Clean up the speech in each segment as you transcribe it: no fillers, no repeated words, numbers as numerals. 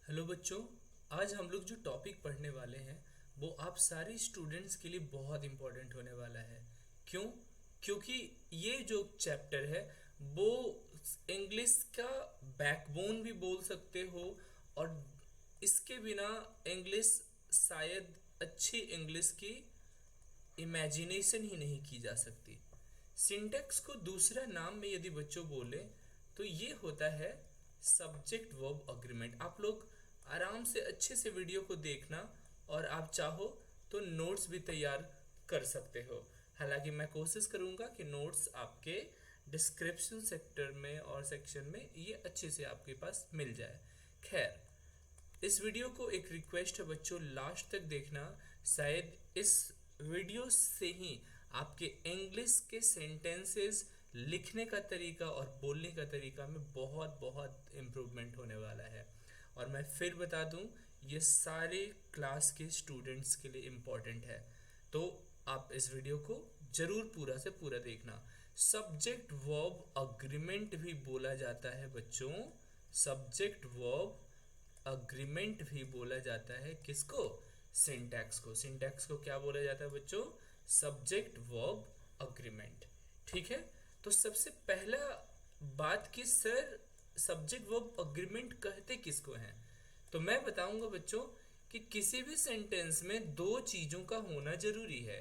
Hello बच्चों। आज हम लोग जो टॉपिक पढ़ने वाले हैं वो आप सारे स्टूडेंट्स के लिए बहुत इम्पोर्टेंट होने वाला है। क्यों? क्योंकि ये जो चैप्टर है वो इंग्लिश का बैकबोन भी बोल सकते हो, और इसके बिना इंग्लिश शायद अच्छी इंग्लिश की इमेजिनेशन ही नहीं की जा सकती। सिंटैक्स को दूसरा नाम में यदि बच्चों बोले तो ये होता है सब्जेक्ट वर्ब अग्रीमेंट। आप लोग आराम से अच्छे से वीडियो को देखना, और आप चाहो तो नोट्स भी तैयार कर सकते हो। हालांकि मैं कोशिश करूंगा कि नोट्स आपके डिस्क्रिप्शन सेक्टर में और सेक्शन में ये अच्छे से आपके पास मिल जाए। खैर, इस वीडियो को एक रिक्वेस्ट है बच्चों, लास्ट तक देखना। शायद इस वीडियो से ही आपके इंग्लिश के सेंटेंसेस लिखने का तरीका और बोलने का तरीका में बहुत बहुत इम्प्रूवमेंट होने वाला है। और मैं फिर बता दूं, ये सारे क्लास के स्टूडेंट्स के लिए इम्पोर्टेंट है, तो आप इस वीडियो को जरूर पूरा से पूरा देखना। सब्जेक्ट वर्ब अग्रीमेंट भी बोला जाता है बच्चों। सब्जेक्ट वर्ब अग्रीमेंट भी बोला जाता है किसको? सिंटैक्स को। सिंटैक्स को क्या बोला जाता है बच्चों? Subject verb agreement. ठीक है। तो सबसे पहला बात कि सर सब्जेक्ट वर्ब अग्रीमेंट कहते किसको हैं, तो मैं बताऊंगा बच्चों कि किसी भी सेंटेंस में दो चीजों का होना जरूरी है,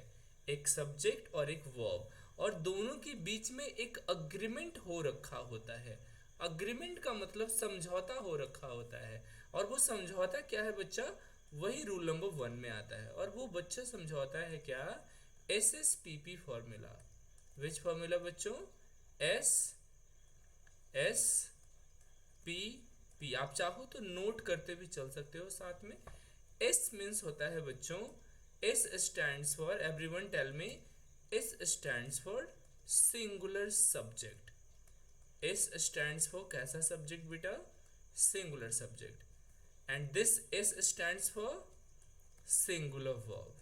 एक सब्जेक्ट और एक वर्ब, और दोनों के बीच में एक अग्रीमेंट हो रखा होता है। अग्रीमेंट का मतलब समझौता हो रखा होता है, और वो समझौता क्या है बच्चा? वही रूल नंबर 1 में आता है, और वो बच्चा समझौता है क्या? SSPP formula. विच फॉर्मूला बच्चों? SSPP। आप चाहो तो नोट करते भी चल सकते हो साथ में। S मीन्स होता है बच्चों, S stands for, everyone tell me, S stands for singular subject. S stands for कैसा सब्जेक्ट बेटा? Singular subject. And this S stands for singular verb.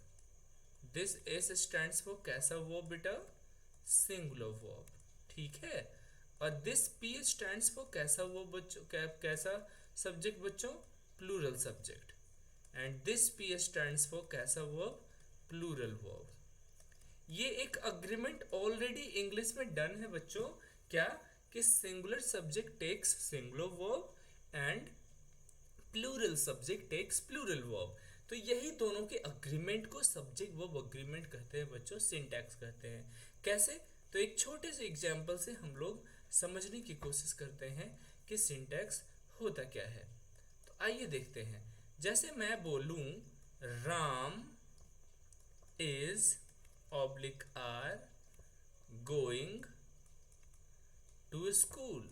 This S stands for कैसा वर्ब बेटा? Singular verb. ठीक है। और this P stands for कैसा verb बच्चों? कैसा सब्जेक्ट बच्चों? Plural subject. And this P stands for कैसा वर्ब? Plural verb. ये एक अग्रीमेंट ऑलरेडी इंग्लिश में डन है बच्चों। क्या? कि singular subject takes singular verb and plural subject takes plural verb. तो यही दोनों के अग्रीमेंट को सब्जेक्ट वर्ब अग्रीमेंट कहते हैं बच्चों, सिंटैक्स कहते हैं। कैसे? तो एक छोटे से एग्जांपल से हम लोग समझने की कोशिश करते हैं कि सिंटैक्स होता क्या है। तो आइए देखते हैं। जैसे मैं बोलूं Ram is oblique are going to school.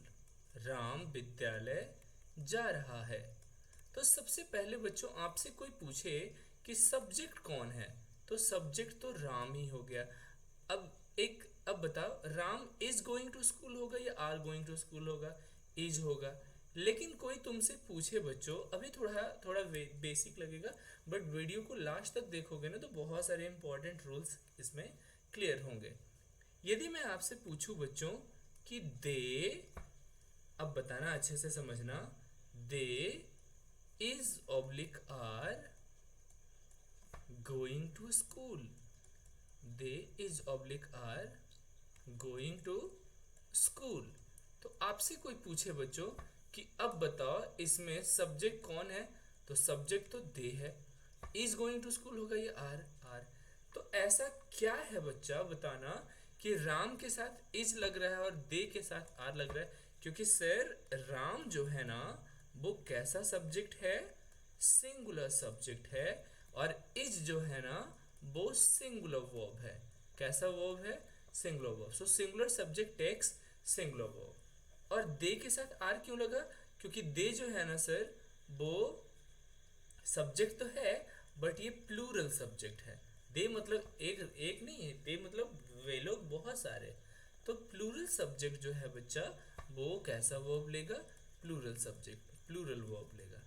Ram विद्यालय जा रहा है। तो सबसे पहले बच्चों आपसे कोई पूछे कि सब्जेक्ट कौन है, तो सब्जेक्ट तो राम ही हो गया। अब बताओ, Ram is going to school होगा या आर गोइंग टू स्कूल होगा? इज होगा। लेकिन कोई तुमसे पूछे बच्चों, अभी थोड़ा थोड़ा बेसिक लगेगा, बट वीडियो को लास्ट तक देखोगे ना तो बहुत सारे इंपॉर्टेंट रूल्स इसमें क्लियर होंगे। यदि मैं आपसे पूछूं बच्चों कि दे, अब बताना अच्छे से समझना, they is oblique are going to school. They is oblique are going to school. तो आपसे कोई पूछे बच्चों कि अब बताओ इसमें सब्जेक्ट कौन है, तो सब्जेक्ट तो दे है। इज गोइंग टू स्कूल होगा या आर? आर। तो ऐसा क्या है बच्चा बताना कि राम के साथ इज लग रहा है और दे के साथ आर लग रहा है? क्योंकि सर राम जो है ना वो कैसा सब्जेक्ट है? सिंगुलर सब्जेक्ट है। और इज जो है ना वो सिंगुलर वर्ब है। कैसा वर्ब है? Singular verb. So singular subject takes singular verb. और दे के साथ आर क्यों लगा? क्योंकि दे जो है ना सर वो सब्जेक्ट तो है, बट ये प्लूरल सब्जेक्ट है। दे मतलब एक एक नहीं है, दे मतलब वे लोग बहुत सारे। तो प्लूरल सब्जेक्ट जो है बच्चा वो कैसा वर्ब लेगा? प्लूरल सब्जेक्ट, प्लूरल वर्ब लेगा।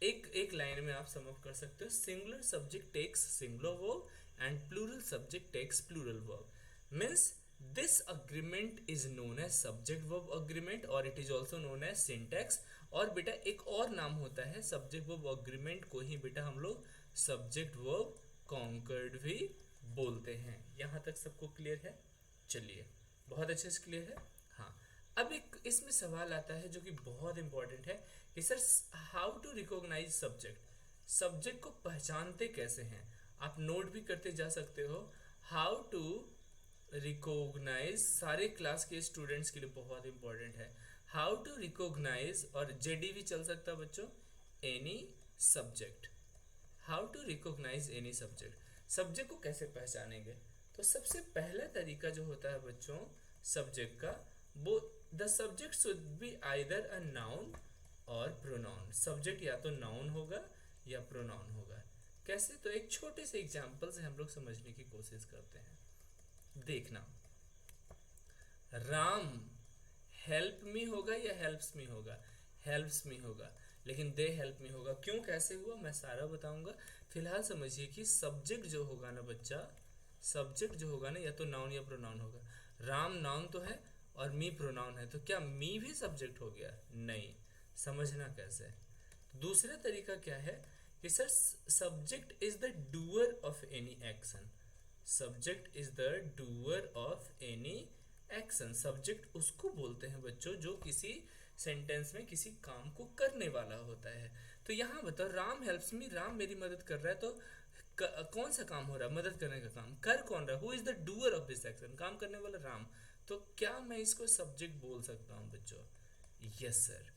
एक एक लाइन में आप समझ कर सकते हो, singular subject takes singular verb and plural subject takes plural verb. Means this agreement is known as subject verb agreement और it is also known as syntax. और बेटा एक और नाम होता है सब्जेक्ट वर्ब अग्रीमेंट को ही बेटा हम लोग सब्जेक्ट वर्ब कॉन्कर्ड भी बोलते हैं। यहाँ तक सबको क्लियर है? चलिए, बहुत अच्छे से क्लियर है। हाँ, अब एक इसमें सवाल आता है जो कि बहुत इंपॉर्टेंट है कि sir how to recognise subject, subject को पहचानते कैसे हैं? आप नोट भी करते जा सकते हो। हाउ टू रिकॉग्नाइज सारे क्लास के स्टूडेंट्स के लिए बहुत इंपॉर्टेंट है। हाउ टू रिकॉग्नाइज, और जेडी भी चल सकता है बच्चों, any subject. How to recognise any subject, subject को कैसे पहचानेंगे? तो सबसे पहला तरीका जो होता है बच्चों सब्जेक्ट का, वो the subject should be either a noun और प्रोनाउन। सब्जेक्ट या तो नाउन होगा या प्रोनाउन होगा। कैसे? तो एक छोटे से एग्जाम्पल से हम लोग समझने की कोशिश करते हैं। देखना, राम हेल्प मी होगा या हेल्प्स मी होगा? हेल्प्स मी होगा, लेकिन दे हेल्प मी होगा। क्यों, कैसे हुआ, मैं सारा बताऊंगा। फिलहाल समझिए कि सब्जेक्ट जो होगा ना बच्चा, सब्जेक्ट जो होगा ना या तो नाउन या प्रोनाउन होगा। राम नाउन तो है और मी प्रोनाउन है, तो क्या मी भी सब्जेक्ट हो गया? नहीं। समझना कैसे? दूसरा तरीका क्या है कि sir subject is the doer of any action. Subject is the doer of any action. Subject उसको बोलते हैं बच्चों जो किसी सेंटेंस में किसी काम को करने वाला होता है। तो यहाँ बताओ, राम हेल्प्स मी, राम मेरी मदद कर रहा है, तो कौन सा काम हो रहा है? मदद करने का काम। कर कौन रहा है? Who is the doer of this action? काम करने वाला राम। तो क्या मैं इसको सब्जेक्ट बोल सकता हूँ बच्चों? Yes sir.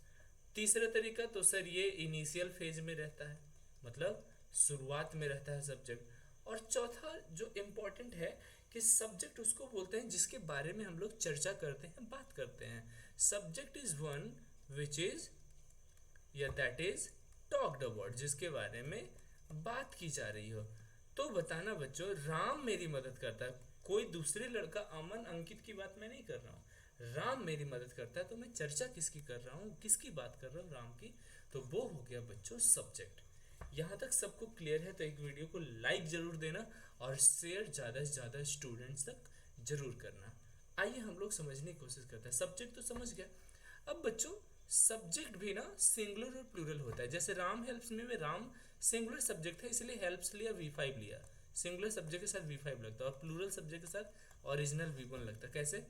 तीसरा तरीका, तो सर ये इनिशियल फेज में रहता है, मतलब शुरुआत में रहता है सब्जेक्ट। और चौथा जो इम्पोर्टेंट है कि सब्जेक्ट उसको बोलते हैं जिसके बारे में हम लोग चर्चा करते हैं, बात करते हैं। Subject is one which is या दैट इज टॉक्ड अबाउट, जिसके बारे में बात की जा रही हो। तो बताना बच्चों, राम मेरी मदद करता है, कोई दूसरे लड़का अमन अंकित की बात मैं नहीं कर रहा हूँ, राम मेरी मदद करता है, तो मैं चर्चा किसकी कर रहा हूँ, किसकी बात कर रहा हूँ? राम की। तो वो हो गया बच्चों सब्जेक्ट। यहाँ तक सबको क्लियर है? तो एक वीडियो को लाइक जरूर देना और शेयर ज़्यादा से ज़्यादा स्टूडेंट्स तक जरूर करना। आइए हम लोग समझने की कोशिश करते हैं। सब्जेक्ट तो समझ गया। अब बच्चों सब्जेक्ट भी ना सिंगुलर और प्लूरल होता है। जैसे राम हेल्प्स मी में राम सिंगुलर सब्जेक्ट है, इसलिए हेल्प्स लिया V5 लिया, सिंगुलर सब्जेक्ट के साथ V5 लगता है, और प्लूरल सब्जेक्ट के साथ ओरिजिनल V1 लगता है। कैसे?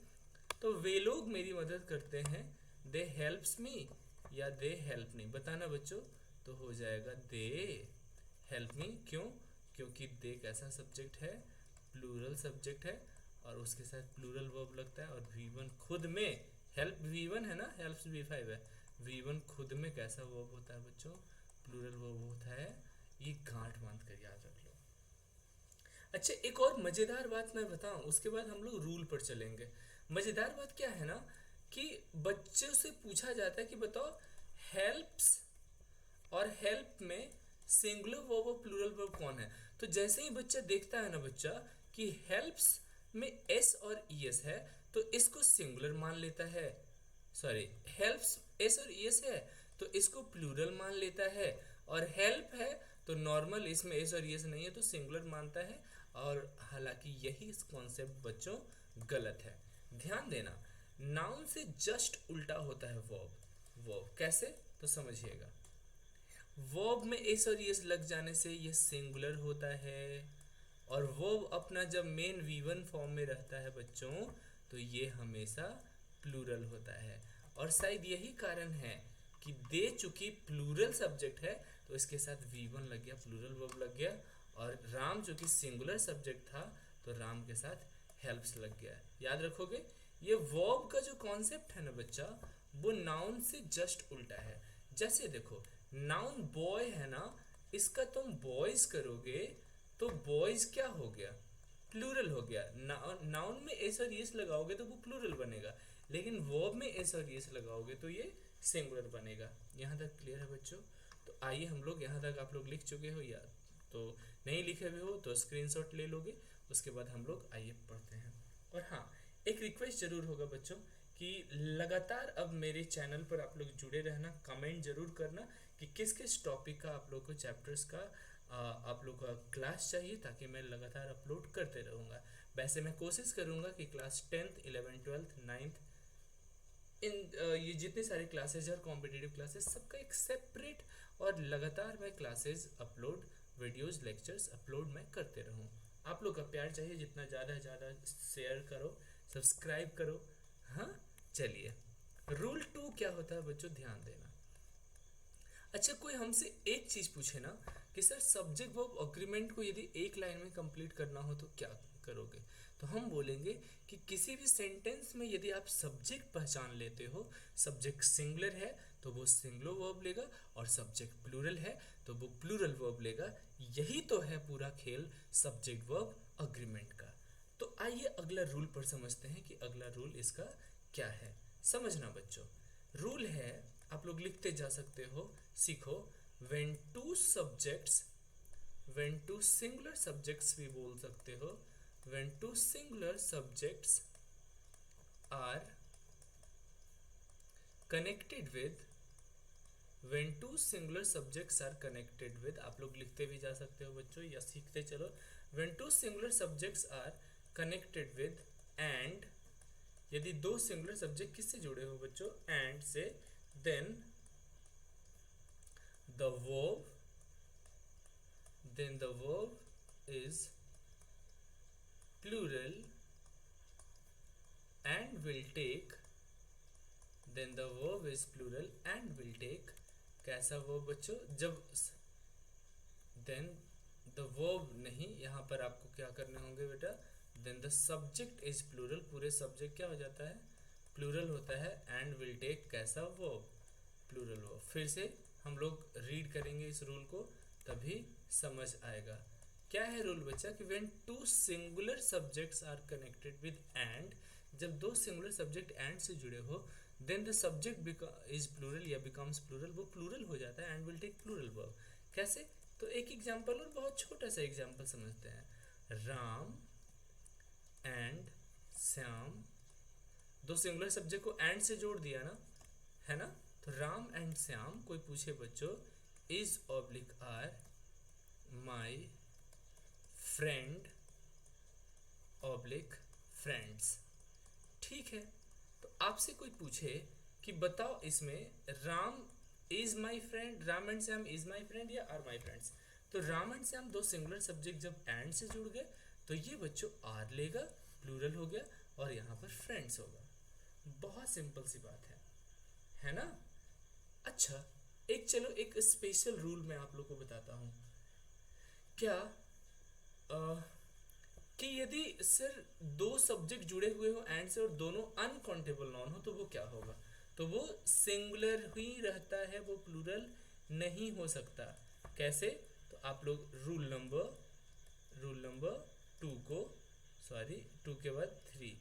तो वे लोग मेरी मदद करते हैं, दे हेल्प्स मी या दे हेल्प मी। बताना बच्चों, तो हो जाएगा दे हेल्प मी। क्यों? क्योंकि दे कैसा सब्जेक्ट है? प्लूरल सब्जेक्ट है, और उसके साथ प्लूरल वर्ब लगता है। और V1 खुद में, हेल्प V1 है ना, हेल्प्स V5 है, V1 खुद में कैसा वर्ब होता है बच्चों? प्लूरल वर्ब होता है। ये गांठ बांध कर याद रख लो। अच्छा, एक और मजेदार बात मैं बताऊं, उसके बाद हम लोग रूल पर चलेंगे। मजेदार बात क्या है ना कि बच्चों से पूछा जाता है कि बताओ हेल्प्स और हेल्प में सिंगुलर वर्ब और प्लूरल वर्ब कौन है? तो जैसे ही बच्चा देखता है ना बच्चा कि हेल्प्स में एस और ईएस है, तो इसको सिंगुलर मान लेता है। सॉरी, हेल्प्स एस और ईएस है तो इसको प्लूरल मान लेता है, और हेल्प है तो नॉर्मल इसमें एस और ईएस नहीं है तो सिंगुलर मानता है। और हालांकि यही इस कॉन्सेप्ट बच्चों गलत है। ध्यान देना, नाउन से जस्ट उल्टा होता है वर्ब। वर्ब कैसे? तो समझिएगा, वर्ब में एस और एस लग जाने से ये सिंगुलर होता है, और वर्ब अपना जब मेन V1 फॉर्म में रहता है बच्चों तो ये हमेशा प्लूरल होता है। और शायद यही कारण है कि दे चूंकि प्लूरल सब्जेक्ट है तो इसके साथ V1 लग गया, प्लूरल वर्ब लग गया। और राम चूंकि सिंगुलर सब्जेक्ट था तो राम के साथ हेल्प्स लग गया। याद रखोगे, ये वर्ब का जो कॉन्सेप्ट है ना बच्चा, वो नाउन से जस्ट उल्टा है। जैसे देखो, नाउन बॉय है ना, इसका तुम बॉयज करोगे तो बॉयज क्या हो गया? प्लूरल हो गया। नाउन में एस और एस लगाओगे तो वो प्लूरल बनेगा, लेकिन वर्ब में एस और एस लगाओगे तो ये सिंगुलर बनेगा। यहाँ तक क्लियर है बच्चों? तो आइए हम लोग, यहाँ तक आप लोग लिख चुके हो या तो नहीं लिखे हुए हो तो स्क्रीनशॉट ले लोगे, उसके बाद हम लोग आइए पढ़ते हैं। और हाँ, एक रिक्वेस्ट जरूर होगा बच्चों कि लगातार अब मेरे चैनल पर आप लोग जुड़े रहना, कमेंट जरूर करना कि किस किस टॉपिक का आप लोग को, चैप्टर्स का आप लोग का क्लास चाहिए, ताकि मैं लगातार अपलोड करते रहूँगा। वैसे मैं कोशिश करूँगा कि class 10th 11th 12th 9th इन ये जितने सारे क्लासेज और कॉम्पिटिटिव क्लासेस सबका एक सेपरेट और लगातार मैं classes upload, videos, lectures upload मैं करते रहूँ। आप लोग का प्यार चाहिए, जितना ज़्यादा से ज़्यादा शेयर करो, सब्सक्राइब करो। हाँ, चलिए रूल 2 क्या होता है बच्चों, ध्यान देना। अच्छा, कोई हमसे एक चीज़ पूछे ना कि सर सब्जेक्ट वर्ब अग्रीमेंट को यदि एक लाइन में कंप्लीट करना हो तो क्या करोगे, तो हम बोलेंगे कि किसी भी सेंटेंस में यदि आप सब्जेक्ट पहचान लेते हो, सब्जेक्ट सिंगुलर है तो वो सिंगुलर वर्ब लेगा, और सब्जेक्ट प्लूरल है तो वो प्लूरल वर्ब लेगा। यही तो है पूरा खेल सब्जेक्ट वर्ब अग्रीमेंट का। तो आइए अगला रूल पर समझते हैं कि अगला रूल इसका क्या है। समझना बच्चों, रूल है, आप लोग लिखते जा सकते हो, सीखो। when two subjects, when two singular subjects भी बोल सकते हो, when two singular subjects are connected with, when two singular subjects are connected with, आप लोग लिखते भी जा सकते हो बच्चों या सीखते चलो। when two singular subjects are connected with and, यदि दो सिंगुलर सब्जेक्ट किससे जुड़े हो बच्चों, एंड से, then the verb, then the verb is plural and will take, then the verb is plural and will take, कैसा verb बच्चों, जब then the verb नहीं, यहाँ पर आपको क्या करने होंगे बेटा, then the subject is plural, पूरे subject क्या हो जाता है, plural होता है, and will take कैसा verb, plural verb। फिर से हम लोग रीड करेंगे इस रूल को, तभी समझ आएगा। क्या है रूल बच्चा कि when two singular subjects are connected with and, जब दो सिंगुलर सब्जेक्ट एंड से जुड़े हो, then the subject is plural या बिकम्स प्लूरल, वो प्लूरल हो जाता है and will take plural verb. कैसे, तो एक एग्जांपल और बहुत छोटा सा एग्जांपल समझते हैं। राम एंड श्याम, दो सिंगुलर सब्जेक्ट को एंड से जोड़ दिया ना, है ना, तो राम एंड श्याम, कोई पूछे बच्चों is oblique are my friend oblique friends. ठीक है, तो आपसे कोई पूछे कि बताओ इसमें Ram is my friend, Ram and Shyam is my friend या आर माई फ्रेंड्स, तो राम एंड श्याम दो सिंगुलर सब्जेक्ट जब एंड से जुड़ गए तो ये बच्चों आर लेगा, प्लूरल हो गया, और यहाँ पर फ्रेंड्स होगा। बहुत सिंपल सी बात है ना। अच्छा, एक चलो एक स्पेशल रूल मैं आप लोग को बताता हूँ। क्या कि यदि सर दो सब्जेक्ट जुड़े हुए हो एंड से और दोनों अनकाउंटेबल नॉन हो तो वो क्या होगा, तो वो सिंगुलर ही रहता है, वो प्लूरल नहीं हो सकता। कैसे, तो आप लोग रूल नंबर 2 को, सॉरी 2 के बाद 3,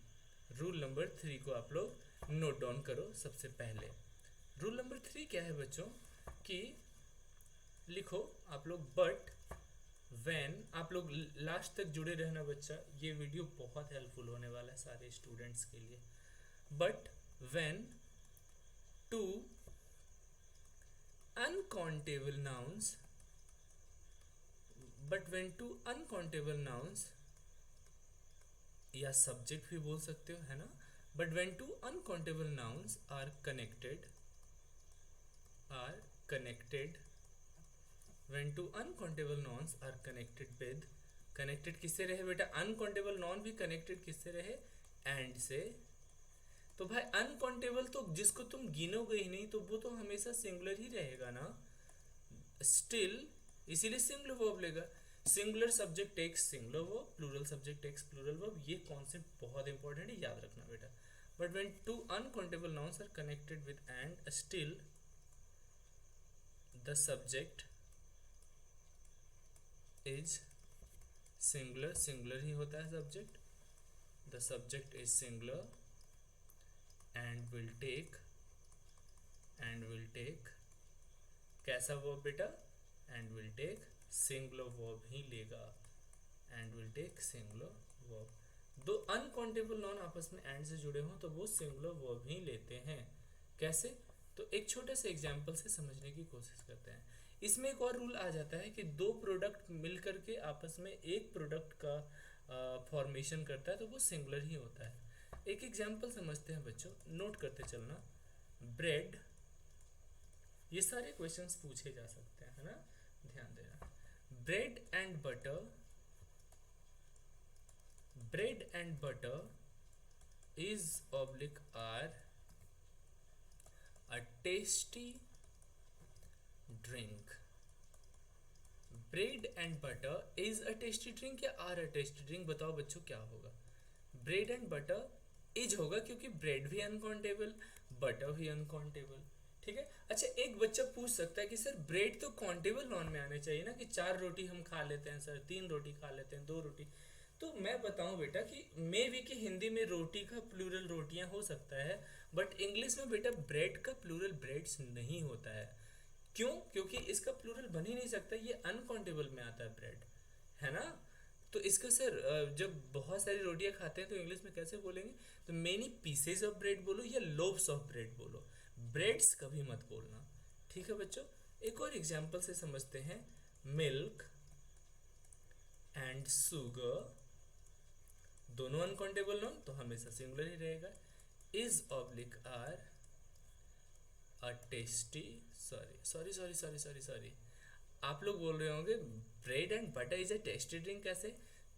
रूल नंबर 3 को आप लोग नोट डाउन करो। सबसे पहले रूल नंबर 3 क्या है बच्चों, कि लिखो आप लोग, बट व्हेन, आप लोग लास्ट तक जुड़े रहना बच्चा, ये वीडियो बहुत हेल्पफुल होने वाला है सारे स्टूडेंट्स के लिए। But when two uncountable nouns, but when two uncountable nouns, या सब्जेक्ट भी बोल सकते हो, है ना, but when two uncountable nouns are connected, when two uncountable nouns are connected with, connected किससे रहे बेटा, uncountable noun भी connected किससे रहे, and से, तो भाई अनकाउंटेबल तो जिसको तुम गिनोगे ही नहीं तो वो तो हमेशा सिंगुलर ही रहेगा ना, स्टिल, इसीलिए सिंगुलर वर्ब लेगा। Singular subject takes singular verb, plural subject takes plural verb, ये कॉन्सेप्ट बहुत इंपॉर्टेंट है, याद रखना बेटा। But when two uncountable nouns are connected with and, still the subject is singular, singular ही होता है subject, the subject is singular and will take कैसा वर्ब बेटा, and will take singular verb ही लेगा, and will take singular verb. दो uncountable noun आपस में एंड से जुड़े हों तो वो सिंगुलर वर्ब ही लेते हैं। कैसे, तो एक छोटे से एग्जाम्पल से समझने की कोशिश करते हैं। इसमें एक और रूल आ जाता है कि दो प्रोडक्ट मिलकर के आपस में एक प्रोडक्ट का फॉर्मेशन करता है तो वो सिंगुलर ही होता है। एक एग्जाम्पल समझते हैं बच्चों, नोट करते चलना। ब्रेड ये सारे क्वेश्चंस पूछे जा सकते हैं, है ना, ध्यान देना। Bread and butter, bread and butter is oblique are a tasty drink. Bread and butter is a tasty drink या आर अ टेस्टी ड्रिंक, बताओ बच्चों क्या होगा। ब्रेड एंड बटर इज होगा क्योंकि ब्रेड भी अनकाउंटेबल, बटर भी अनकाउंटेबल, ठीक है। अच्छा, एक बच्चा पूछ सकता है कि सर ब्रेड तो काउंटेबल नॉन में आने चाहिए ना, कि 4 रोटी हम खा लेते हैं सर, 3 रोटी खा लेते हैं, 2 रोटी। तो मैं बताऊं बेटा कि मे भी कि हिंदी में रोटी का प्लूरल रोटियां हो सकता है, बट इंग्लिश में बेटा ब्रेड का प्लूरल ब्रेड्स नहीं होता है। क्यों? क्योंकि इसका प्लूरल बन ही नहीं सकता, ये अनकाउंटेबल में आता है ब्रेड, है ना। तो इसका सर जब बहुत सारी रोटियां खाते हैं तो इंग्लिश में कैसे बोलेंगे, तो मेनी पीसेज ऑफ ब्रेड बोलो या लोब्स ऑफ ब्रेड बोलो, ब्रेड्स कभी मत बोलना, ठीक है बच्चों। एक और एग्जांपल से समझते हैं। मिल्क एंड सुगर, दोनों अनकाउंटेबल नॉन तो हमेशा सिंगुलर ही रहेगा। Is oblique are a tasty, sorry, आप लोग बोल रहे होंगे bread and butter is a tasty drink कैसे,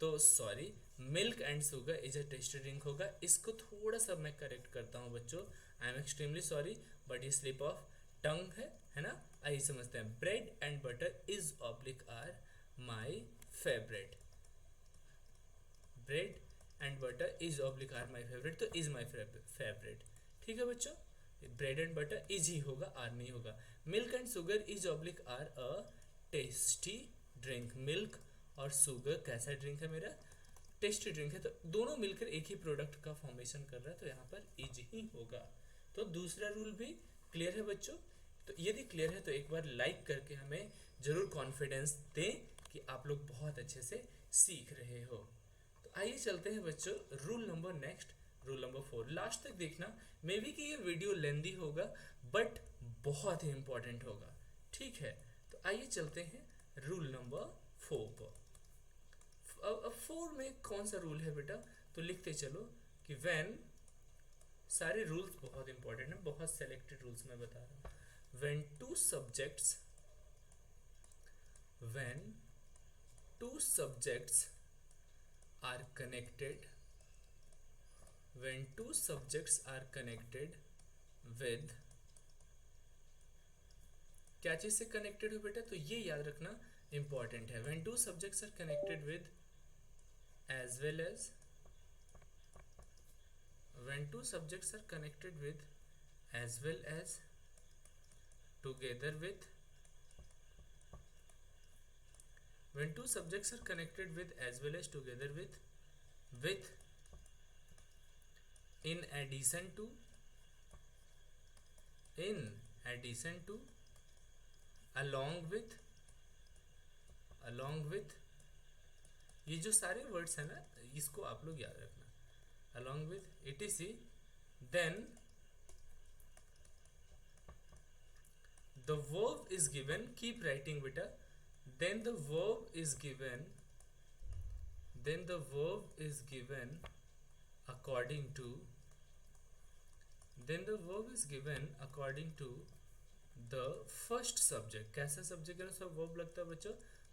तो sorry, milk and sugar is a tasty drink होगा। इसको थोड़ा सा मैं करेक्ट करता हूँ बच्चों, I am extremely sorry, but ये स्लिप ऑफ टंग है ना। आइए समझते हैं। Bread and butter is oblique are my favourite, bread and butter is oblique are my favourite, तो इज माई फेवरेट, ठीक है बच्चों। ब्रेड एंड बटर इज ही होगा, आर नहीं होगा। Milk and sugar is oblique are a tasty drink, milk और sugar कैसा ड्रिंक है मेरा, टेस्टी ड्रिंक है, तो दोनों मिलकर एक ही प्रोडक्ट का फॉर्मेशन कर रहा है, तो यहाँ पर इज ही होगा। तो दूसरा रूल भी क्लियर है बच्चों। तो यदि क्लियर है तो एक बार लाइक करके हमें जरूर कॉन्फिडेंस दें कि आप लोग बहुत अच्छे से सीख रहे हो। तो आइए चलते हैं बच्चों rule number next, rule number 4, last तक देखना। मे बी कि ये वीडियो लेंदी होगा बट बहुत ही इंपॉर्टेंट होगा, ठीक है। तो आइए चलते हैं रूल नंबर 4 पर। अब 4 में कौन सा रूल है बेटा, तो लिखते चलो कि व्हेन, सारे रूल्स बहुत इंपॉर्टेंट है, बहुत सेलेक्टेड रूल्स मैं बता रहा हूँ। When two subjects are connected, when two subjects are connected with, क्या चीज से कनेक्टेड हो बेटा, तो ये याद रखना इंपॉर्टेंट है। when two subjects are connected with as well as, when two subjects are connected with as well as, together with, when two subjects are connected with as well as together with, in addition to, in addition to, along with, along with, ये जो सारे words हैं ना इसको आप लोग याद रखना, along with, etc, then the verb is given, keep writing beta, then the verb is given, then the verb is given according to, then the verb is given according to the first subject, कैसा subject के अनुसार verb लगता है बच्चों,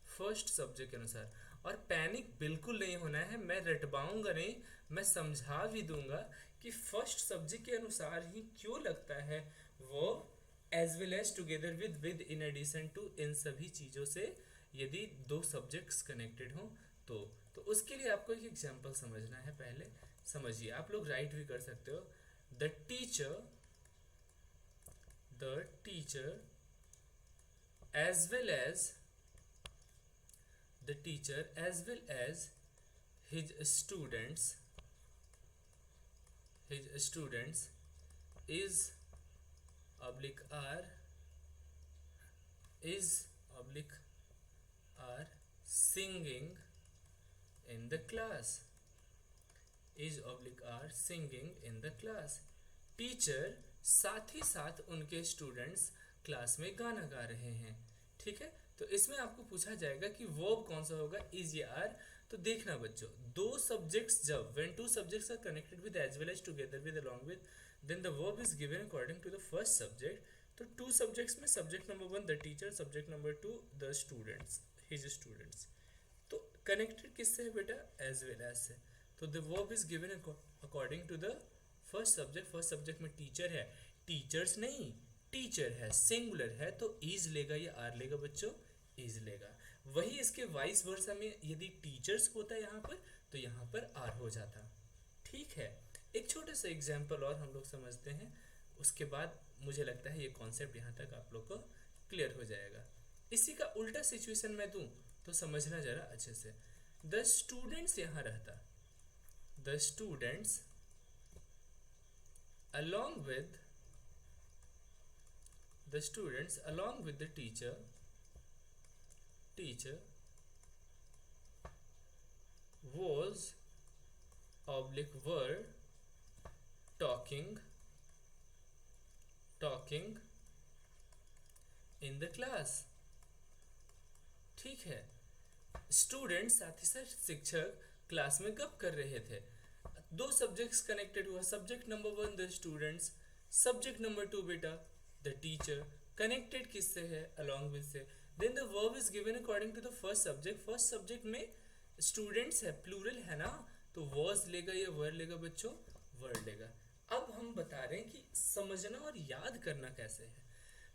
first subject के अनुसार। और panic बिल्कुल नहीं होना है, मैं रटवाऊंगा नहीं, मैं समझा भी दूंगा कि फर्स्ट सब्जेक्ट के अनुसार ही क्यों लगता है verb, as well as, together with, in addition to, इन सभी चीज़ों से यदि दो सब्जेक्ट्स कनेक्टेड हों तो उसके लिए आपको एक एग्जाम्पल समझना है। पहले समझिए, आप लोग राइट भी कर सकते हो। The teacher as well as, the teacher as well as his students is oblique are, is oblique are singing in the class, is oblique are singing in the class। Teacher साथ ही साथ उनके students class में गाना गा रहे हैं, ठीक है। तो इसमें आपको पूछा जाएगा कि वर्ब कौन सा होगा, इज या आर। तो देखना बच्चों, दो सब्जेक्ट्स जब, when two subjects are connected with as well as, together with, along with, then the verb is given according to the first subject, तो टू सब्जेक्ट्स में subject number one the teacher, subject number two the students, his students. तो connected किससे है बेटा? As well as से। तो the verb is given according to the first subject. First subject में teacher है, टीचर्स नहीं, टीचर है, सिंगुलर है, तो इज लेगा या आर लेगा बच्चों? इज लेगा। वही इसके वाइस वर्सा में यदि टीचर्स होता है यहाँ पर, तो यहाँ पर आर हो जाता। ठीक है, एक छोटा सा एग्जाम्पल और हम लोग समझते हैं, उसके बाद मुझे लगता है ये कॉन्सेप्ट यहाँ तक आप लोग को क्लियर हो जाएगा। इसी का उल्टा सिचुएशन मैं दूं तो समझना जरा अच्छे से। द स्टूडेंट्स यहाँ रहता, the students along with the students along with the teacher was oblique were talking in the class। ठीक है, स्टूडेंट साथ ही साथ शिक्षक क्लास में गप कर रहे थे। दो सब्जेक्ट्स कनेक्टेड हुआ, subject number one the students, subject number two बेटा द टीचर। कनेक्टेड किससे है? अलॉन्ग विद से। Then the verb is given according to the first subject. First subject में स्टूडेंट्स है, प्लूरल है ना, तो वर्स लेगा या वर लेगा बच्चों? वर्ड लेगा। अब हम बता रहे हैं कि समझना और याद करना कैसे है।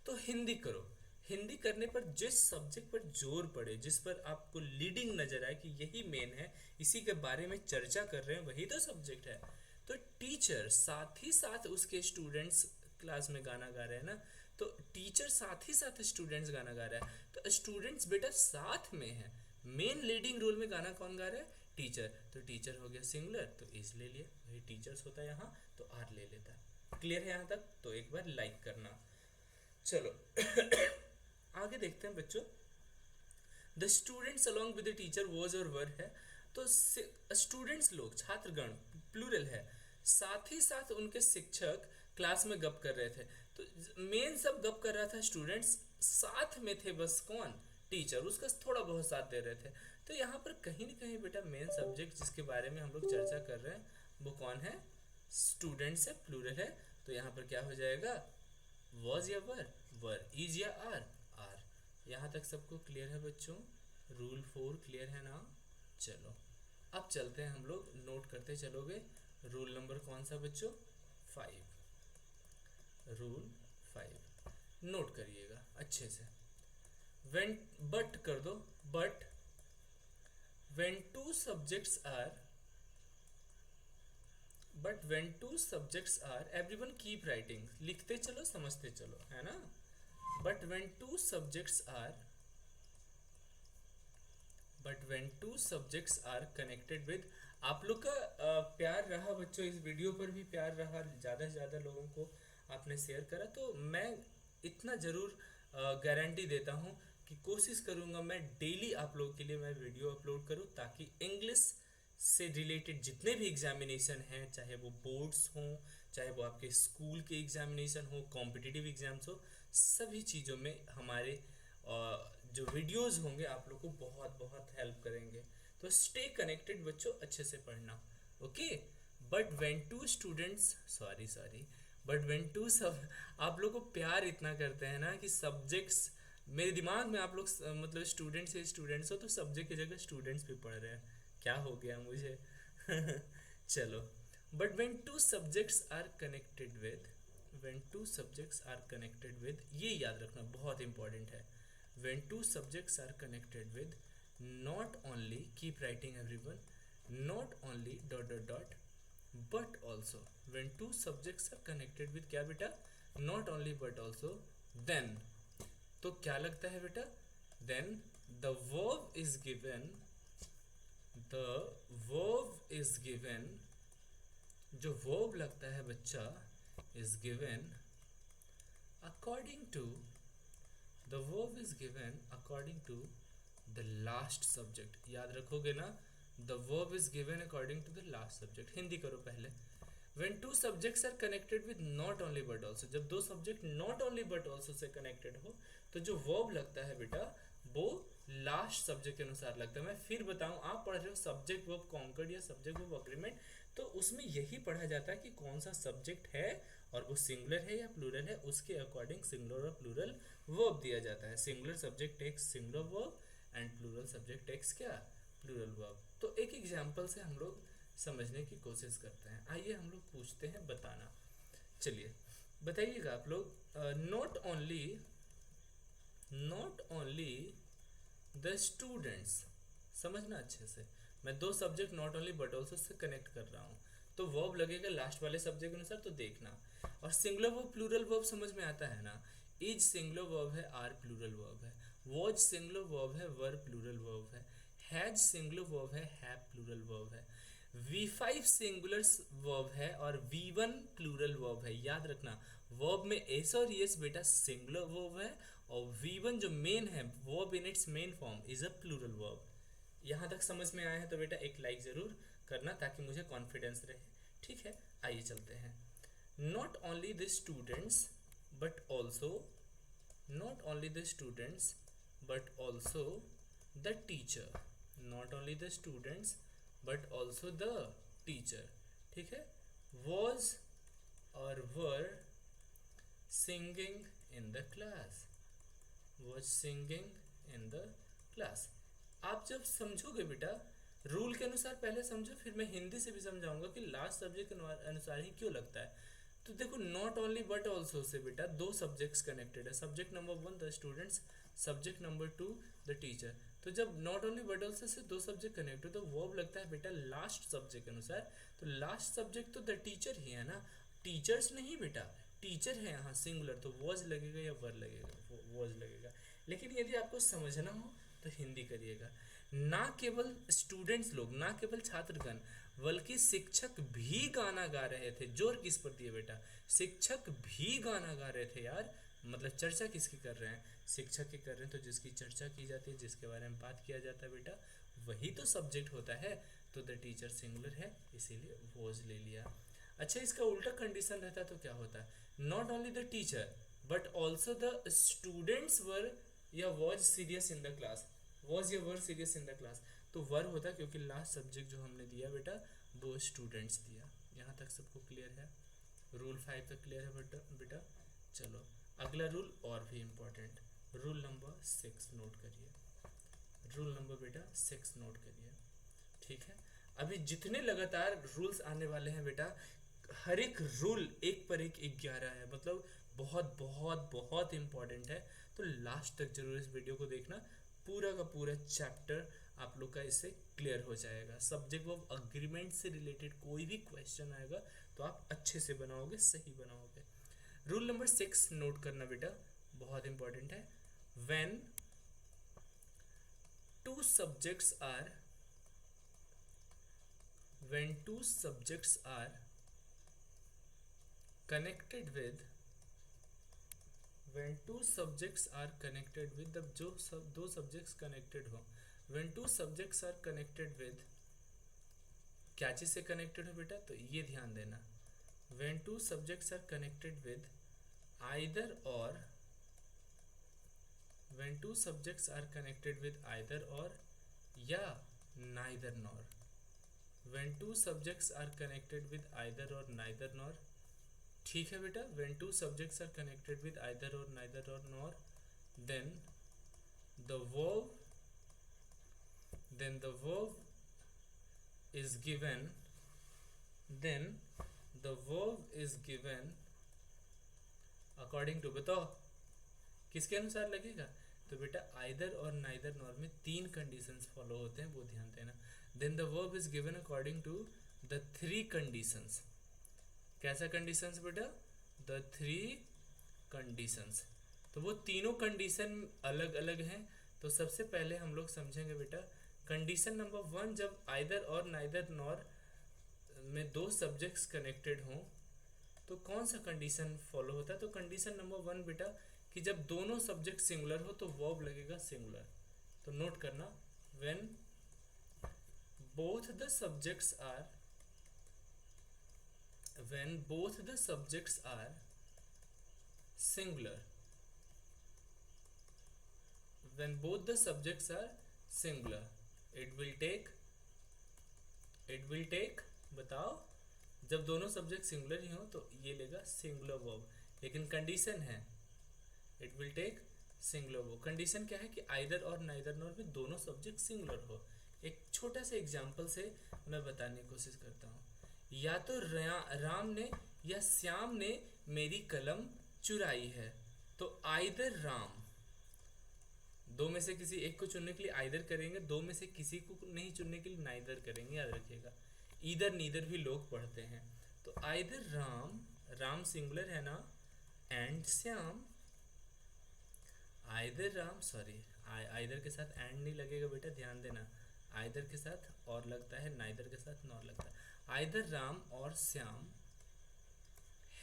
तो हिंदी करो, हिंदी करने पर जिस सब्जेक्ट पर जोर पड़े, जिस पर आपको लीडिंग नजर आए कि यही मेन है, इसी के बारे में चर्चा कर रहे हैं, वही तो सब्जेक्ट है। तो टीचर साथ ही साथ उसके स्टूडेंट्स क्लास में गाना गा रहे हैं ना, तो टीचर साथ ही साथ स्टूडेंट्स गाना गा रहा है, तो स्टूडेंट्स बेटा साथ में है। मेन लीडिंग रोल में गाना कौन गा रहा है? टीचर। तो टीचर हो गया सिंगुलर, तो इज ले लिया, वही टीचर्स होता है यहाँ, तो आर ले लेता है। क्लियर है यहाँ तक? तो एक बार लाइक करना। चलो आगे देखते हैं बच्चों। The students along with the teacher was और वर है, तो स्टूडेंट्स लोग, छात्रगण प्लूरल है, साथ ही साथ उनके शिक्षक क्लास में गप कर रहे थे। तो मेन सब गप कर रहा था, स्टूडेंट्स साथ में थे, बस कौन? टीचर, उसका थोड़ा बहुत साथ दे रहे थे। तो यहाँ पर कहीं ना कहीं बेटा मेन सब्जेक्ट जिसके बारे में हम लोग चर्चा कर रहे हैं वो कौन है? स्टूडेंट्स है, प्लूरल है, तो यहाँ पर क्या हो जाएगा? वॉज या वर? वर। इज या आर? आर। यहाँ तक सबको क्लियर है बच्चों? रूल 4 क्लियर है ना? चलो अब चलते हैं, हम लोग नोट करते चलोगे। रूल नंबर कौन सा बच्चों? 5। रूल 5 नोट करिएगा अच्छे से। when but कर दो, but when two subjects are everyone keep writing, लिखते चलो समझते चलो, है ना? but when two subjects are connected with, आप लोग का प्यार रहा बच्चों, इस वीडियो पर भी प्यार रहा, ज़्यादा से ज़्यादा लोगों को आपने शेयर करा, तो मैं इतना ज़रूर गारंटी देता हूँ कि कोशिश करूँगा मैं डेली आप लोगों के लिए मैं वीडियो अपलोड करूँ, ताकि इंग्लिश से रिलेटेड जितने भी एग्जामिनेशन हैं, चाहे वो बोर्ड्स हों, चाहे वो आपके स्कूल के एग्जामिनेशन हो, कॉम्पिटिटिव एग्जाम्स हो, सभी चीज़ों में हमारे जो वीडियोस होंगे आप लोग को बहुत बहुत हेल्प करेंगे। तो स्टे कनेक्टेड बच्चों, अच्छे से पढ़ना, okay. But when two students but when two sub, आप लोग को प्यार इतना करते हैं ना कि सब्जेक्ट्स, मेरे दिमाग में आप लोग मतलब स्टूडेंट्स हो, तो सब्जेक्ट की जगह स्टूडेंट्स भी पढ़ रहे हैं, क्या हो गया मुझे चलो, but when two subjects are connected with, ये याद रखना बहुत इंपॉर्टेंट है। when two subjects are connected with, not only, keep writing everyone, not only ... but also, when two subjects are connected with, क्या बेटा? not only but also, then, तो क्या लगता है बेटा? then the verb is given, जो verb लगता है बच्चा is given according to, the verb is given according to the last subject, याद रखोगे ना? the verb is given according to the last subject। Hindi करो पहले। when two subjects are connected with not only but also, जब दो subject not only but also से connected हो, तो जो verb लगता है बेटा वो लास्ट सब्जेक्ट के अनुसार लगता है। मैं फिर बताऊं, आप पढ़ रहे हो सब्जेक्ट वर्ब कॉन्कर्ड या सब्जेक्ट वर्ब अग्रीमेंट, तो उसमें यही पढ़ा जाता है कि कौन सा सब्जेक्ट है और वो सिंगुलर है या प्लूरल है, उसके अकॉर्डिंग सिंगुलर और प्लूरल वर्ब दिया जाता है। Singular subject takes singular verb and plural subject takes क्या, प्लूरल वर्ब। तो एक एग्जाम्पल से हम लोग समझने की कोशिश करते हैं। आइए हम लोग पूछते हैं बताना। चलिए बताइएगा आप लोग, नॉट ओनली द स्टूडेंट्स, समझना अच्छे से, मैं दो subject not only but also say connect कर रहा हूँ, तो वर्ब लगेगा लास्ट वाले सब्जेक्ट के अनुसार, तो देखना। और सिंगुलर वर्ब प्लूरल वर्ब समझ में आता है ना, इज सिंगुलर वर्ब है, आर प्लूरल वर्ब है, वॉज सिंगुलर वर्ब है, वर प्लूरल वर्ब है, हैज सिंगुलर वर्ब है, हैव प्लूरल वर्ब है, V5 सिंगुलर वर्ब है और V1 प्लूरल वर्ब है। याद रखना, वर्ब में एस और यस बेटा सिंगुलर वर्ब है, और V1 जो मेन है verb in its main form is a plural verb. यहाँ तक समझ में आया है तो बेटा एक लाइक जरूर करना ताकि मुझे कॉन्फिडेंस रहे। ठीक है, आइए चलते हैं। Not only the students but also, not only the students but also the teacher, not only the students but also the teacher. ठीक है, वॉज और were singing in the class, was singing in the class. आप जब समझोगे बेटा rule के अनुसार पहले समझो, फिर मैं हिंदी से भी समझाऊंगा कि लास्ट सब्जेक्ट के अनुसार ही क्यों लगता है। तो देखो not only but also say बेटा दो सब्जेक्ट्स कनेक्टेड है, subject number 1 the students, subject number 2 the teacher. तो जब not only but also say दो सब्जेक्ट कनेक्ट हो तो वर्ब लगता है बेटा लास्ट सब्जेक्ट के अनुसार। तो लास्ट सब्जेक्ट तो द टीचर ही है ना, टीचर्स नहीं बेटा, टीचर है यहाँ सिंगुलर, तो वॉज लगेगा या वर लगेगा, वॉज लगेगा। लेकिन यदि आपको समझना हो तो हिंदी करिएगा। ना केवल स्टूडेंट्स लोग, ना केवल छात्रगण, बल्कि शिक्षक भी गाना गा रहे थे। जोर किस पर दिए बेटा, शिक्षक भी गाना गा रहे थे यार, मतलब चर्चा किसकी कर रहे हैं, शिक्षक की कर रहे हैं। तो जिसकी चर्चा की जाती है, जिसके बारे में बात किया जाता है बेटा, वही तो सब्जेक्ट होता है। तो द टीचर सिंगुलर है इसीलिए वॉज ले लिया। अच्छा, इसका उल्टा कंडीशन रहता तो क्या होता है, not only the teacher but also the students were या was serious in the class, was या were serious in the class, तो वर होता क्योंकि लास्ट सब्जेक्ट जो हमने दिया बेटा वो स्टूडेंट्स दिया। यहाँ तक सबको क्लियर है, रूल 5 तक क्लियर है बेटा बेटा। चलो अगला रूल और भी इम्पोर्टेंट, रूल नंबर 6 नोट करिए, रूल नंबर बेटा 6 नोट करिए। ठीक है, अभी जितने लगातार रूल्स आने वाले हैं बेटा, हर एक रूल एक पर एक 11 है, मतलब बहुत बहुत बहुत इंपॉर्टेंट है। तो लास्ट तक जरूर इस वीडियो को देखना, पूरा का पूरा चैप्टर आप लोग का इससे क्लियर हो जाएगा। सब्जेक्ट ऑफ अग्रीमेंट से रिलेटेड कोई भी क्वेश्चन आएगा तो आप अच्छे से बनाओगे, सही बनाओगे। रूल नंबर 6 नोट करना बेटा, बहुत इंपॉर्टेंट है। When two subjects are, when two subjects are connected with, when two subjects are connected with, जब जो सब दो subjects connected हो, when two subjects are connected with, क्या चीज़ से connected हो बेटा, तो ये ध्यान देना, when two subjects are connected with either or, when two subjects are connected with either or या neither nor, when two subjects are connected with either or neither nor। ठीक है बेटा, when two subjects are connected with either or neither or nor, then the verb, then the verb is given, then the verb is given according to, बताओ किसके अनुसार लगेगा, तो बेटा either और नाइदर नॉर में 3 कंडीशंस फॉलो होते हैं, वो ध्यान देना। Then the verb is given according to the 3 conditions. कैसा कंडीशंस बेटा, द 3 कंडीशंस। तो वो तीनों कंडीशन अलग अलग हैं। तो सबसे पहले हम लोग समझेंगे बेटा कंडीशन नंबर 1, जब आइदर और नाइदर नॉर में दो सब्जेक्ट्स कनेक्टेड हों तो कौन सा कंडीशन फॉलो होता है। तो कंडीशन नंबर 1 बेटा कि जब दोनों सब्जेक्ट सिंगुलर हो तो वर्ब लगेगा सिंगुलर। तो नोट करना, when both the subjects are, when both the subjects are singular, when both the subjects are singular, it will take, बताओ, जब दोनों सब्जेक्ट सिंगुलर ही हो तो ये लेगा सिंगुलर वर्ब, लेकिन कंडीशन है it will take singular verb. Condition क्या है कि आइदर और नाइदर नॉर में दोनों सब्जेक्ट सिंगुलर हो। एक छोटा सा एग्जांपल से मैं बताने की कोशिश करता हूँ। या तो राम ने या श्याम ने मेरी कलम चुराई है, तो आइदर राम, दो में से किसी एक को चुनने के लिए आइदर करेंगे, दो में से किसी को नहीं चुनने के लिए नाइदर करेंगे, याद रखिएगा। इधर नीदर भी लोग पढ़ते हैं। तो आइदर राम, राम सिंगुलर है ना, and Shyam, either Ram, sorry either के साथ एंड नहीं लगेगा बेटा, ध्यान देना, आइदर के साथ और लगता है, नाइदर के साथ नॉर लगता है। आइदर राम और Shyam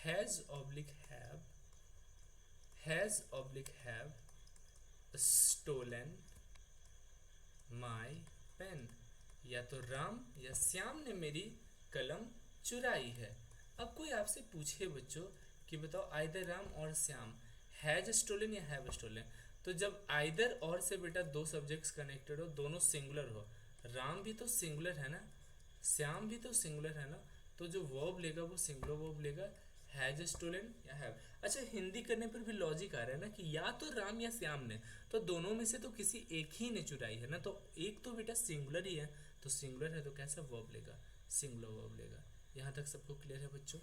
has stolen my pen, या तो राम या श्याम ने मेरी कलम चुराई है। अब कोई आपसे पूछे बच्चों कि बताओ आइदर राम और श्याम हैज स्टोलन या हैव स्टोलन, तो जब आइदर और से बेटा दो सब्जेक्ट्स कनेक्टेड हो, दोनों सिंगुलर हो, राम भी तो सिंगुलर है ना, श्याम भी तो सिंगुलर है ना, तो जो वर्ब लेगा वो सिंगुलर वर्ब लेगा, हैज स्टोलन या हैव। अच्छा, हिंदी करने पर भी लॉजिक आ रहा है ना कि या तो राम या श्याम ने, तो दोनों में से तो किसी एक ही ने चुराई है ना, तो एक तो बेटा सिंगुलर ही है, तो सिंगुलर है तो कैसा वर्ब लेगा, सिंगुलर वर्ब लेगा। यहाँ तक सबको क्लियर है बच्चों?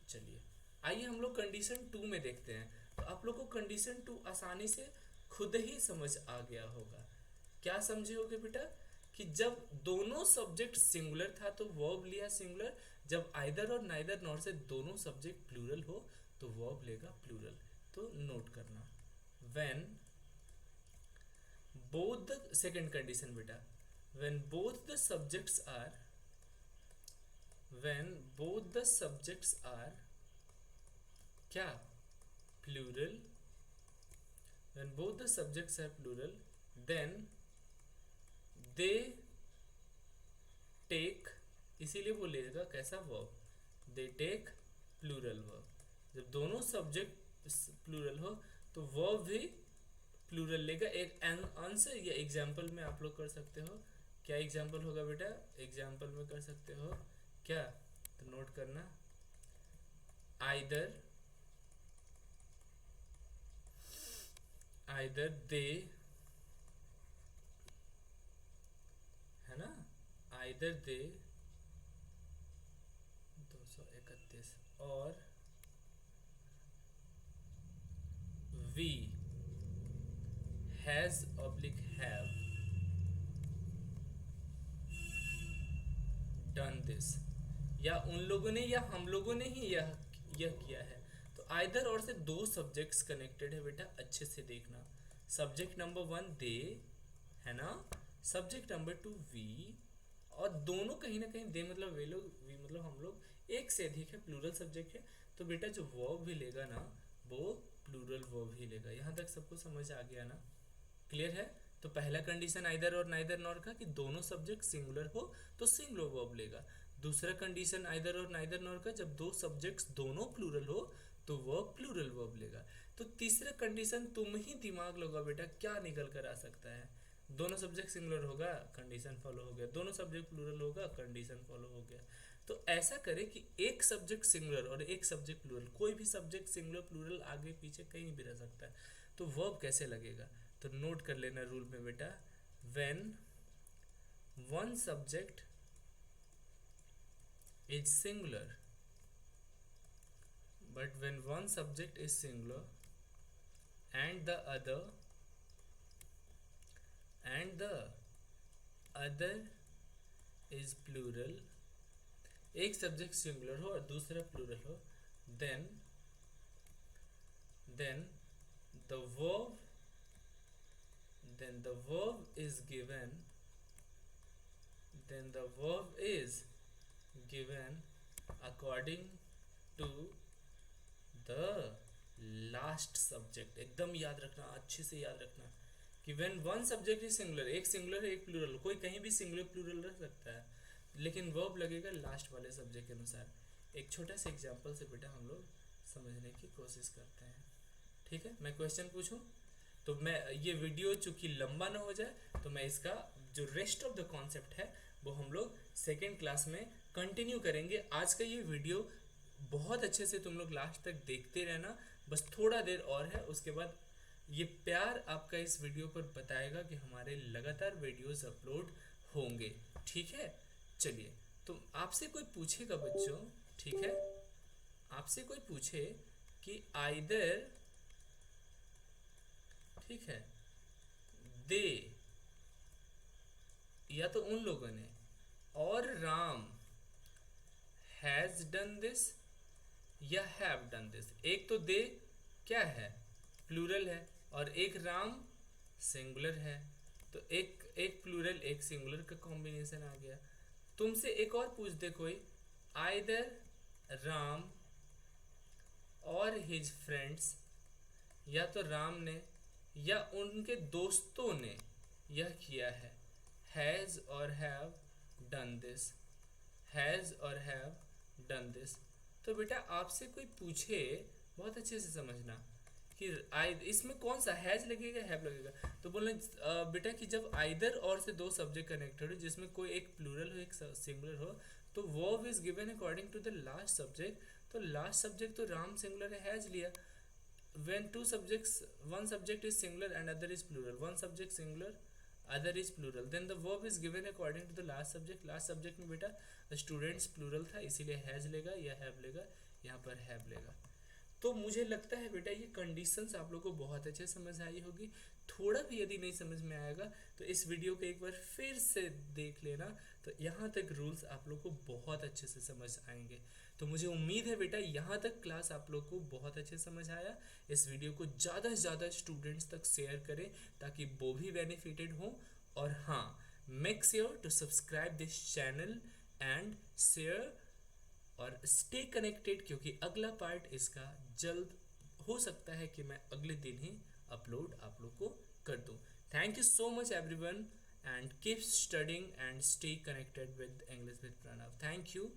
चलिए आइए हम लोग कंडीशन 2 में देखते हैं। तो आप लोग को कंडीशन 2 आसानी से खुद ही समझ आ गया होगा। क्या समझे होगे बेटा? कि जब दोनों सब्जेक्ट सिंगुलर था तो वर्ब लिया सिंगुलर, जब आइदर और नाइदर नॉर से दोनों सब्जेक्ट प्लूरल हो तो वर्ब लेगा प्लूरल। तो नोट करना, when both the, second condition बेटा, when both the subjects are, when both the subjects are क्या, plural, when both the subjects are plural, then they take, इसीलिए बोलेगा कैसा verb, they take plural verb। जब दोनों subject plural हो तो verb भी प्लूरल लेगा। एक आंसर या एग्जाम्पल में आप लोग कर सकते हो, क्या एग्जाम्पल होगा बेटा? एग्जाम्पल में कर सकते हो क्या, तो नोट करना, आइदर दे, है ना, आइदर दे 231, और we has oblique have done this, या उन लोगों ने या हम लोगों ने ही यह किया है। तो आइदर और से दो सब्जेक्ट्स कनेक्टेड है बेटा, अच्छे से देखना। सब्जेक्ट नंबर 1 दे, है ना, सब्जेक्ट नंबर 2 वी, और दोनों कहीं ना कहीं, दे मतलब वे लोग, वी मतलब हम लोग, एक से अधिक है, प्लूरल सब्जेक्ट है, तो बेटा जो वर्ब भी लेगा ना वो प्लूरल वर्ब ही लेगा। यहाँ तक सबको समझ आ गया ना? क्लियर है? तो पहला कंडीशन आइदर और नाइदर नॉर का कि दोनों सब्जेक्ट सिंगुलर हो तो सिंगुलर वर्ब लेगा। दूसरा कंडीशन आइदर और नाइदर नॉर का, जब दो सब्जेक्ट्स दोनों प्लूरल हो तो वर्ब प्लूरल वर्ब लेगा। तो तीसरा कंडीशन तुम ही दिमाग लगाओ बेटा, क्या निकल कर आ सकता है? दोनों सब्जेक्ट सिंगुलर होगा, कंडीशन फॉलो हो गया, दोनों सब्जेक्ट प्लूरल होगा, कंडीशन फॉलो हो गया। तो ऐसा करें कि एक सब्जेक्ट सिंगुलर और एक सब्जेक्ट प्लूरल, कोई भी सब्जेक्ट सिंगुलर प्लूरल आगे पीछे कहीं भी रह सकता है, तो वर्ब कैसे लगेगा? तो नोट कर लेना रूल में बेटा, when one subject is singular, but when one subject is singular and the other is plural, एक सब्जेक्ट सिंगुलर हो और दूसरा प्लूरल हो, then the verb is given according to the last subject. एकदम याद रखना, अच्छे से याद रखना कि when one subject is singular, एक सिंगुलर है एक प्लूरल, कोई कहीं भी सिंगुलर प्लूरल रह सकता है, लेकिन वर्ब लगेगा लास्ट वाले सब्जेक्ट के अनुसार। एक छोटा सा एग्जांपल से बेटा हम लोग समझने की कोशिश करते हैं, ठीक है? मैं क्वेश्चन पूछूं, तो मैं ये वीडियो चूंकि लंबा ना हो जाए तो मैं इसका जो रेस्ट ऑफ द कॉन्सेप्ट है वो हम लोग सेकेंड क्लास में कंटिन्यू करेंगे। आज का ये वीडियो बहुत अच्छे से तुम लोग लास्ट तक देखते रहना, बस थोड़ा देर और है, उसके बाद ये प्यार आपका इस वीडियो पर बताएगा कि हमारे लगातार वीडियोस अपलोड होंगे। ठीक है, चलिए। तो आपसे कोई पूछेगा बच्चों, ठीक है, आपसे कोई पूछे कि आइदर, ठीक है, दे, या तो उन लोगों ने, और राम हैज डन दिस या हैव डन दिस। एक तो दे क्या है, प्लूरल है, और एक राम सिंगुलर है। तो एक एक प्लूरल एक सिंगुलर का कॉम्बिनेशन आ गया। तुमसे एक और पूछ दे कोई, आइदर राम और हिज फ्रेंड्स, या तो राम ने या उनके दोस्तों ने यह किया है, हैज और हैव डन दिस, हैज और हैव डन दिस। तो बेटा आपसे कोई पूछे, बहुत अच्छे से समझना कि इसमें कौन सा हैज लगेगा हैव लगेगा। तो बोलना बेटा कि जब आइदर और से दो सब्जेक्ट कनेक्टेड हो जिसमें कोई एक प्लूरल हो एक सिंगुलर हो, तो verb is given according to the last subject. तो लास्ट सब्जेक्ट तो राम सिंगुलर है, हैज लिया। when two subjects, one subject is singular and other is plural, one subject singular other is plural, then the verb is given according to the last subject। last subject में बेटा students plural था इसीलिए has लेगा या have लेगा, यहाँ पर have लेगा। तो मुझे लगता है बेटा ये कंडीशंस आप लोग को बहुत अच्छे समझ आई होगी। थोड़ा भी यदि नहीं समझ में आएगा तो इस वीडियो को एक बार फिर से देख लेना, तो यहाँ तक रूल्स आप लोग को बहुत अच्छे से समझ आएंगे। तो मुझे उम्मीद है बेटा यहाँ तक क्लास आप लोग को बहुत अच्छे समझ आया। इस वीडियो को ज़्यादा से ज़्यादा स्टूडेंट्स तक शेयर करें ताकि वो भी बेनिफिटेड हों। और हाँ, make sure to subscribe this channel and share और स्टे कनेक्टेड, क्योंकि अगला पार्ट इसका जल्द हो सकता है कि मैं अगले दिन ही अपलोड आप लोग को कर दूं। Thank you so much everyone and keep studying and stay connected with English with Pranav. Thank you.